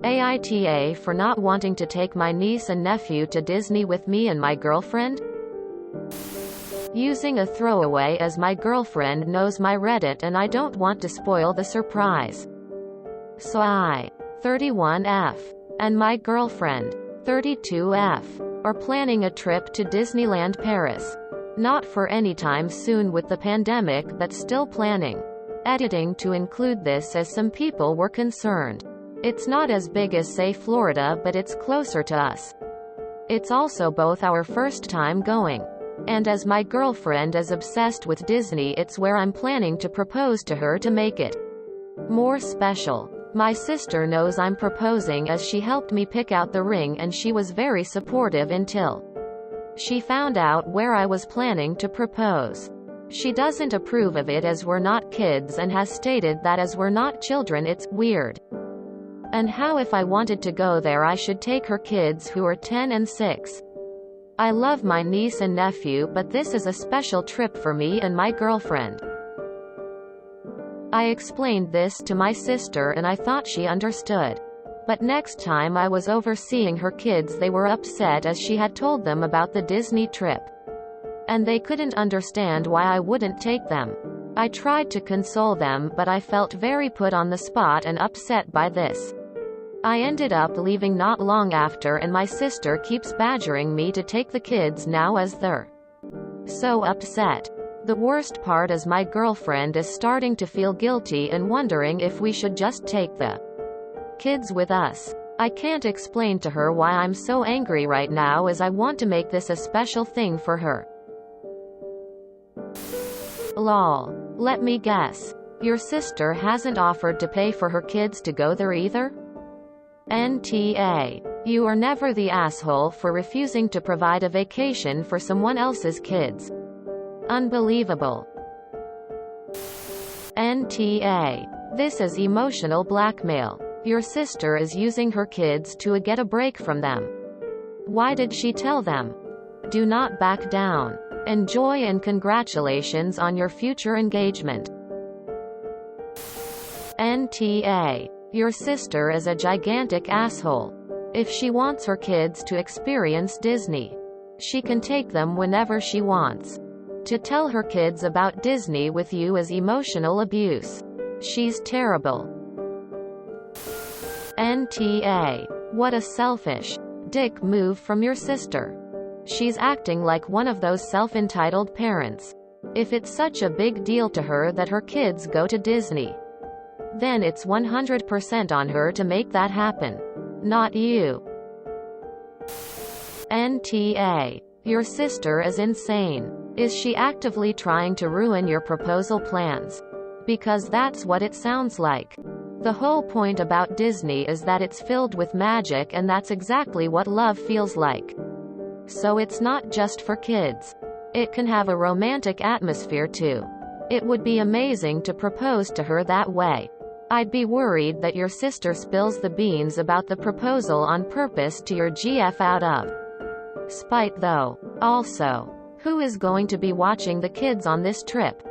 AITA for not wanting to take my niece and nephew to Disney with me and my girlfriend? Using a throwaway as my girlfriend knows my Reddit and I don't want to spoil the surprise. So I, 31F, and my girlfriend, 32F, are planning a trip to Disneyland Paris. Not for any time soon with the pandemic, but still planning. Editing to include this as some people were concerned. It's not as big as say Florida, but it's closer to us. It's also both our first time going. And as my girlfriend is obsessed with Disney, it's where I'm planning to propose to her to make it more special. My sister knows I'm proposing as she helped me pick out the ring, and she was very supportive until she found out where I was planning to propose. She doesn't approve of it as we're not kids and has stated that as we're not children it's weird. And how if I wanted to go there I should take her kids who are 10 and 6. I love my niece and nephew, but this is a special trip for me and my girlfriend. I explained this to my sister and I thought she understood. But next time I was overseeing her kids they were upset as she had told them about the Disney trip. And they couldn't understand why I wouldn't take them. I tried to console them, but I felt very put on the spot and upset by this. I ended up leaving not long after, and my sister keeps badgering me to take the kids now as they're so upset. The worst part is my girlfriend is starting to feel guilty and wondering if we should just take the kids with us. I can't explain to her why I'm so angry right now, as I want to make this a special thing for her. Lol. Let me guess. Your sister hasn't offered to pay for her kids to go there either? NTA. You are never the asshole for refusing to provide a vacation for someone else's kids. Unbelievable. NTA. This is emotional blackmail. Your sister is using her kids to get a break from them. Why did she tell them? Do not back down. Enjoy and congratulations on your future engagement. NTA. Your sister is a gigantic asshole. If she wants her kids to experience Disney, she can take them whenever she wants. To tell her kids about Disney with you is emotional abuse. She's terrible. NTA. What a selfish dick move from your sister. She's acting like one of those self-entitled parents. If it's such a big deal to her that her kids go to Disney, then it's 100% on her to make that happen. Not you. NTA. Your sister is insane. Is she actively trying to ruin your proposal plans? Because that's what it sounds like. The whole point about Disney is that it's filled with magic, and that's exactly what love feels like. So it's not just for kids. It can have a romantic atmosphere too. It would be amazing to propose to her that way. I'd be worried that your sister spills the beans about the proposal on purpose to your GF out of spite though. Also, who is going to be watching the kids on this trip?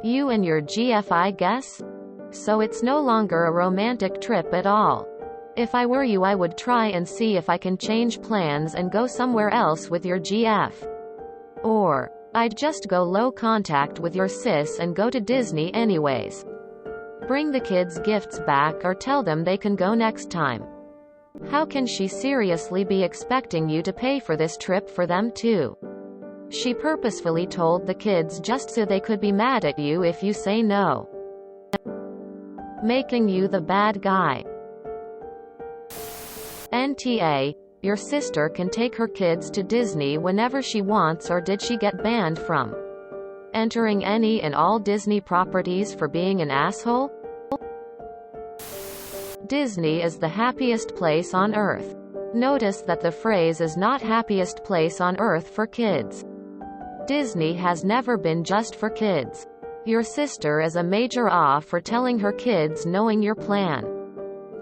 You and your GF, I guess? So it's no longer a romantic trip at all. If I were you, I would try and see if I can change plans and go somewhere else with your GF. Or, I'd just go low contact with your sis and go to Disney anyways. Bring the kids gifts back or tell them they can go next time. How can she seriously be expecting you to pay for this trip for them too? She purposefully told the kids just so they could be mad at you if you say no. Making you the bad guy. NTA. Your sister can take her kids to Disney whenever she wants, or did she get banned from entering any and all Disney properties for being an asshole? Disney is the happiest place on earth. Notice that the phrase is not happiest place on earth for kids. Disney has never been just for kids. Your sister is a major for telling her kids knowing your plan.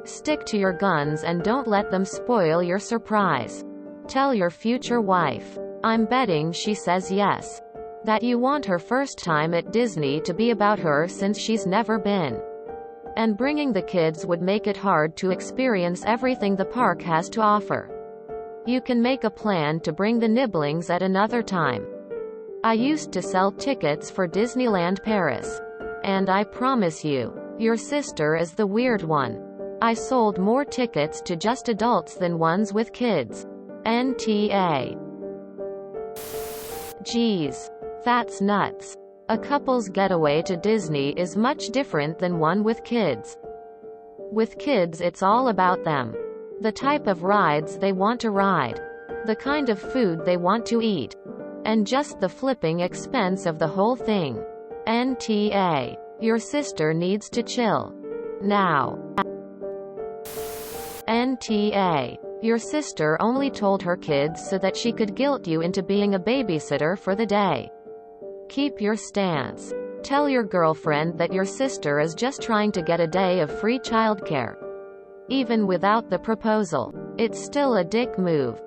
Stick to your guns and don't let them spoil your surprise. Tell your future wife. I'm betting she says yes. That you want her first time at Disney to be about her since she's never been. And bringing the kids would make it hard to experience everything the park has to offer. You can make a plan to bring the nibblings at another time. I used to sell tickets for Disneyland Paris. And I promise you, your sister is the weird one. I sold more tickets to just adults than ones with kids. NTA. Geez. That's nuts. A couple's getaway to Disney is much different than one with kids. With kids, it's all about them. The type of rides they want to ride. The kind of food they want to eat. And just the flipping expense of the whole thing. NTA. Your sister needs to chill. Now. NTA. Your sister only told her kids so that she could guilt you into being a babysitter for the day. Keep your stance. Tell your girlfriend that your sister is just trying to get a day of free childcare. Even without the proposal. It's still a dick move.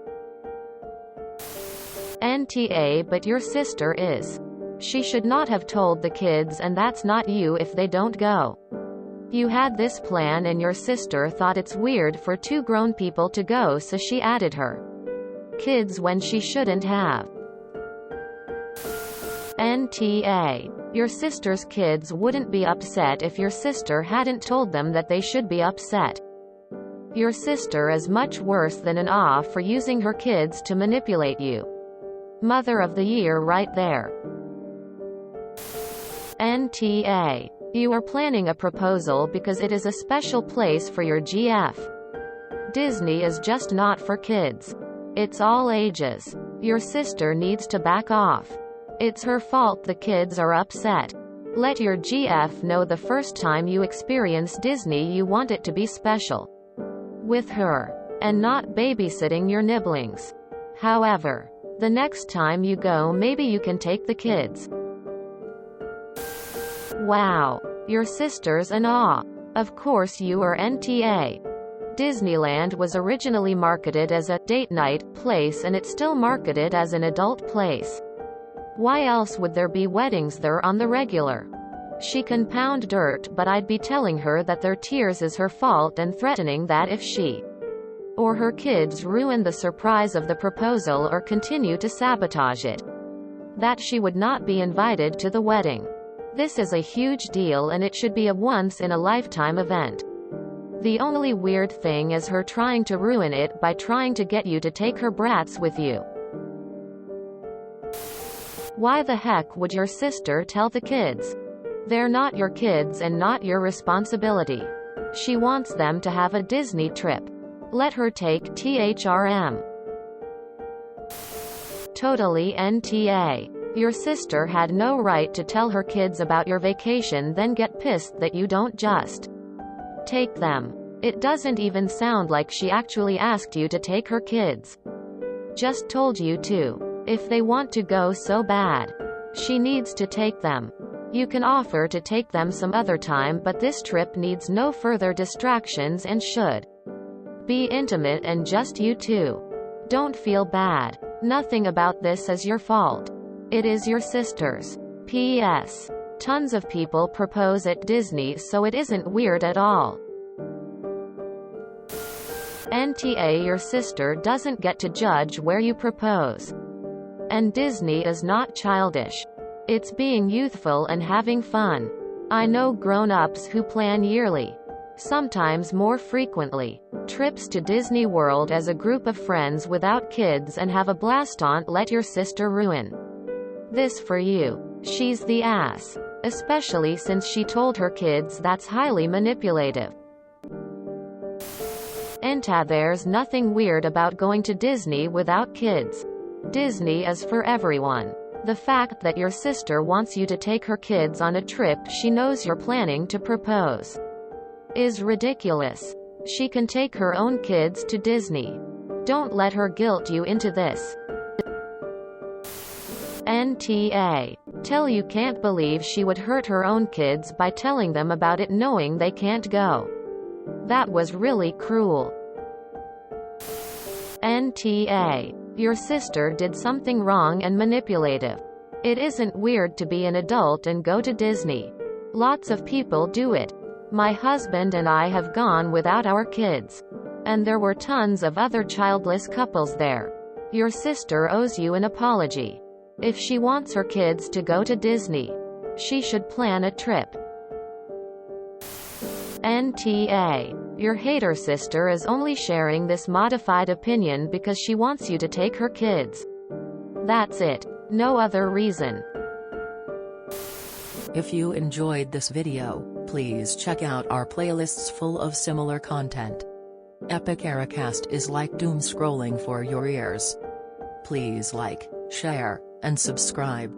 NTA. But your sister is. She should not have told the kids, and that's not you if they don't go. You had this plan and your sister thought it's weird for two grown people to go, so she added her kids when she shouldn't have. NTA. Your sister's kids wouldn't be upset if your sister hadn't told them that they should be upset. Your sister is much worse than an AW for using her kids to manipulate you. Mother of the Year right there. NTA. You are planning a proposal because it is a special place for your GF. Disney is just not for kids. It's all ages. Your sister needs to back off. It's her fault the kids are upset. Let your GF know the first time you experience Disney you want it to be special. With her. And not babysitting your nibblings. However, the next time you go, maybe you can take the kids. Wow. Your sister's an AW. Of course you are NTA. Disneyland was originally marketed as a date night place, and it's still marketed as an adult place. Why else would there be weddings there on the regular? She can pound dirt, but I'd be telling her that their tears is her fault and threatening that if she or her kids ruin the surprise of the proposal or continue to sabotage it, that she would not be invited to the wedding. This is a huge deal and it should be a once-in-a-lifetime event. The only weird thing is her trying to ruin it by trying to get you to take her brats with you. Why the heck would your sister tell the kids? They're not your kids and not your responsibility. She wants them to have a Disney trip. Let her take THRM. Totally NTA. Your sister had no right to tell her kids about your vacation, then get pissed that you don't just take them. It doesn't even sound like she actually asked you to take her kids. Just told you to. If they want to go so bad, she needs to take them. You can offer to take them some other time, but this trip needs no further distractions and should be intimate and just you two. Don't feel bad. Nothing about this is your fault. It is your sister's. P.S. Tons of people propose at Disney, so it isn't weird at all. NTA. Your sister doesn't get to judge where you propose. And Disney is not childish. It's being youthful and having fun. I know grown-ups who plan yearly, sometimes more frequently, trips to Disney World as a group of friends without kids and have a blast. Don't let your sister ruin this for you. She's the ass. Especially since she told her kids. That's highly manipulative. NTA. There's nothing weird about going to Disney without kids. Disney is for everyone. The fact that your sister wants you to take her kids on a trip she knows you're planning to propose is ridiculous. She can take her own kids to Disney. Don't let her guilt you into this. NTA. Tell you can't believe she would hurt her own kids by telling them about it knowing they can't go. That was really cruel. NTA. Your sister did something wrong and manipulative. It isn't weird to be an adult and go to Disney. Lots of people do it. My husband and I have gone without our kids. And there were tons of other childless couples there. Your sister owes you an apology. If she wants her kids to go to Disney, she should plan a trip. NTA. Your hater sister is only sharing this modified opinion because she wants you to take her kids. That's it. No other reason. If you enjoyed this video, please check out our playlists full of similar content. Epic Ericast is like doom scrolling for your ears. Please like, share, and subscribe.